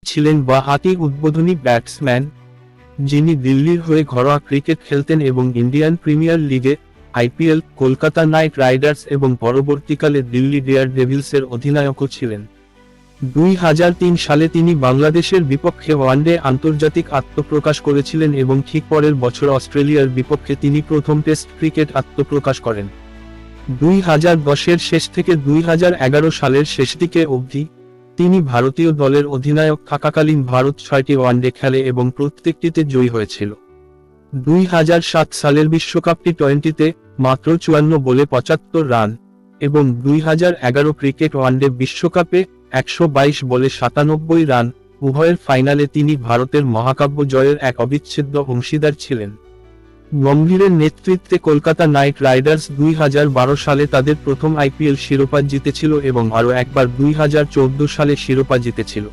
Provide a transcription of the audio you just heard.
ছিলেন বাঁহাতি উদ্বোধনী ব্যাটসম্যান, যিনি দিল্লির হয়ে ঘরোয়া ক্রিকেট খেলতেন এবং ইন্ডিয়ান প্রিমিয়ার লিগে আইপিএল, কলকাতা নাইট রাইডার্স এবং পরবর্তীকালে দিল্লি ডেয়ার ডেভিলসের অধিনায়কও ছিলেন। 2003 সালে তিনি বাংলাদেশের বিপক্ষে ওয়ানডে আন্তর্জাতিক আত্মপ্রকাশ করেছিলেন এবং ঠিক পরের বছর অস্ট্রেলিয়ার বিপক্ষে তিনি প্রথম টেস্ট ক্রিকেট আত্মপ্রকাশ করেন। 2010-এর শেষ থেকে 2011 সালের শেষ দিকে অবধি তিনি ভারতীয় দলের অধিনায়ক থাকাকালীন ভারত 6টি ওয়ানডে খেলে এবং প্রত্যেকটিতে জয়ী হয়েছিল। 2007 সালের বিশ্বকাপ টি-20তে মাত্র 54 বলে 75 রান এবং 2011 ক্রিকেট ওয়ানডে বিশ্বকাপে 122 বলে 97 রান, উভয়ের ফাইনালে তিনি ভারতের মহাকাব্য জয়ের এক অবিচ্ছেদ্য অংশীদার ছিলেন। গম্ভীরের নেতৃত্বে কলকাতা নাইট রাইডার্স 2012 সালে তাদের প্রথম আইপিএল শিরোপা জিতেছিল এবং আরও একবার 2014 সালে শিরোপা জিতেছিল।